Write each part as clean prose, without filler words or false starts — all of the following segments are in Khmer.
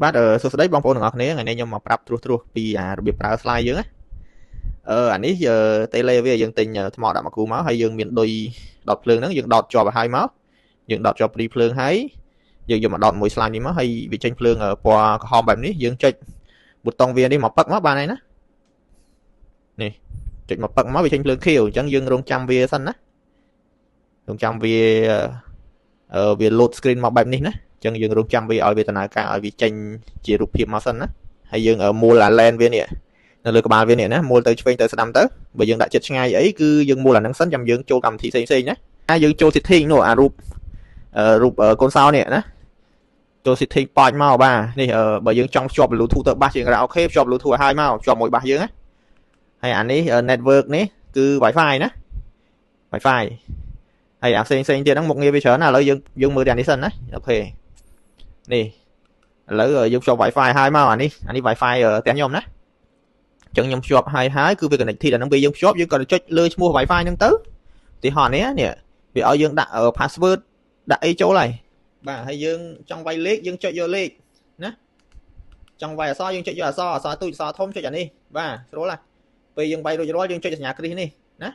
បាទសួស្តីបងប្អូនទាំងអស់គ្នាថ្ងៃនេះខ្ញុំមកប្រាប់ត្រួសពីរបៀបប្រើ slide យើងណាអានេះtele វាយើងទិញថ្មដាក់មកគូមកហើយយើងមានដុយដុតភ្លើងហ្នឹងយើងដុតជាប់ឲ្យហើយមកយើងដុតជាប់ព្រីភ្លើងហើយយើងយកមកដុតមួយ slide នេះមកហើយវាចេញភ្លើងពណ៌ក្រហមបែបនេះយើងចុចប៊ូតុងវានេះមកពឹកមកបានហើយណានេះចុចមកពឹកមកវាចេញភ្លើងខៀវអញ្ចឹងយើងរងចាំវាសិនណារងចាំវាload screen មកបែបនេះណាអញ្ចឹងយើងរងចាំវាឲ្យវាដំណើរការឲ្យវាចេញជារូបភាពមកសិនណាហើយយើងមូលអា lens វានេះនៅលើក្បាលវានេះណាមូលទៅឆ្វេងទៅស្ដាំទៅបើយើងដាក់ចិត្តឆ្ងាយអីគឺយើងមូលអាហ្នឹងសិនចាំយើងចូលកម្មវិធីផ្សេងៗណាយើងចូល setting នោះអារូបកូនសោនេះណាចូល setting ប៉ាច់មកបាទនេះបើយើងចង់ភ្ជាប់ Bluetooth ទៅបាសជាងរ៉ាអូខេភ្ជាប់ Bluetooth ឲ្យមកភ្ជាប់មួយបាសយើងណាហើយអានេះ network នេះគឺ Wi-Fi ណា Wi-Fi ហើយអាផ្សេងទៀតហ្នឹងមុខងារវាច្រើនណាឥឡូវយើងមើលតែនេះសិនណាអូខេនេះឥឡូវយើងភ្ជាប់ Wi-Fi ហើយមកអានេះ Wi-Fi ផ្ទះខ្ញុំណាអញ្ចឹងខ្ញុំភ្ជាប់ហើយគឺវា connected អាហ្នឹងពេលយើងភ្ជាប់យើងក៏ចុចលើឈ្មោះ Wi-Fi ហ្នឹងទៅទីហោះនេះវាឲ្យយើងដាក់ password ដាក់អីចូលហើយបាទហើយយើងចង់វាយលេខយើងចុចយកលេខណាចង់វាយអក្សរយើងចុចយកអក្សរទូចអក្សរធំចុចអានេះបាទស្រួលហើយពេលយើងវាយរួចរាល់យើងចុចសញ្ញាគ្រីសនេះណា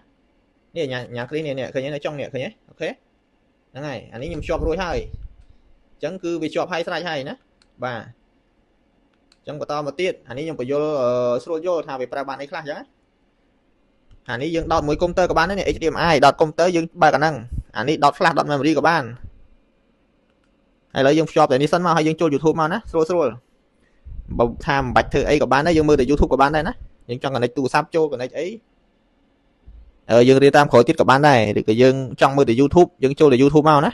នេះញ៉ាគ្រីសនេះឃើញទេចុងនេះឃើញទេអូខេហ្នឹងហើយអានេះខ្ញុំភ្ជាប់រួចហើយអញ្ចឹងគឺវាជាប់ហើយស្រេចហើយណាបាទអញ្ចឹងបន្តមកទៀតអានេះខ្ញុំបញ្យល់ស្រួលយល់ថាវាប្រើបានអីខ្លះអញ្ចឹងអានេះយើងដោតមួយកុំព្យូទ័រក៏បានដែរ HDMI ដោតកុំព្យូទ័រយើងបើកអាហ្នឹងអានេះដោត flash ដោត memory ក៏បានហើយឥឡូវយើងភ្ជាប់តែនេះសិនមកហើយយើងចូល YouTube មកណាស្រួលបើថាមិនបាច់ធ្វើអីក៏បានដែរយើងមើលតែ YouTube ក៏បានដែរណាយើងចង់ connect ទូរស័ព្ទចូល connect អីយើងរៀនតាមក្រោយទៀតក៏បានដែរឬក៏យើងចង់មើលតែ YouTube យើងចូលតែ YouTube មកណា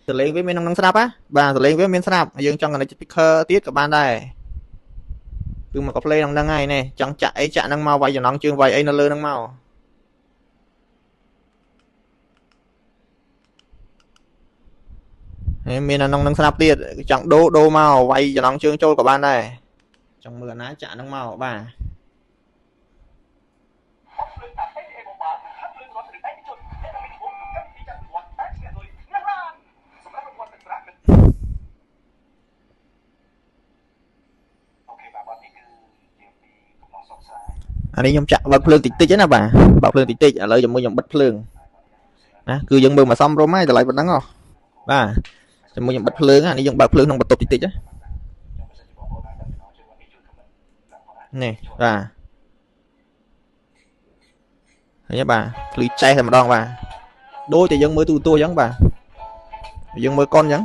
សលេងវាមាននឹងស្ដាប់ហ៎បាទសលេងវាមានស្ដាប់យើងចង់ connect speaker ទៀតក៏បានដែរគឺមកក៏ play ហ្នឹងហើយនេះចង់ចាក់អីចាក់ហ្នឹងមកវាយចំណងជើងវាយអីនៅលើហ្នឹងមកហើយមានអាហ្នឹងស្ដាប់ទៀតចង់ដូរមកវាយចំណងជើងចូលក៏បានដែរចង់មើលអាណាចាក់ហ្នឹងមកបាទអានេះខ្ញុំចាក់បើកភ្លើងតិចណាបាទបើកភ្លើងតិចឥឡូវជាមួយខ្ញុំបិទភ្លើងណាគឺយើងមើលមកសំរុំហើយតម្លៃប៉ុណ្ណឹងហ៎បាទជាមួយខ្ញុំបិទភ្លើងអានេះយើងបើកភ្លើងក្នុងបន្ទប់តិចណានេះបាទឃើញទេបាទភ្លឺចែសតែម្ដងបាទដូចតែយើងមើលទូរទស្សន៍អញ្ចឹងបាទយើងមើលកុនអញ្ចឹង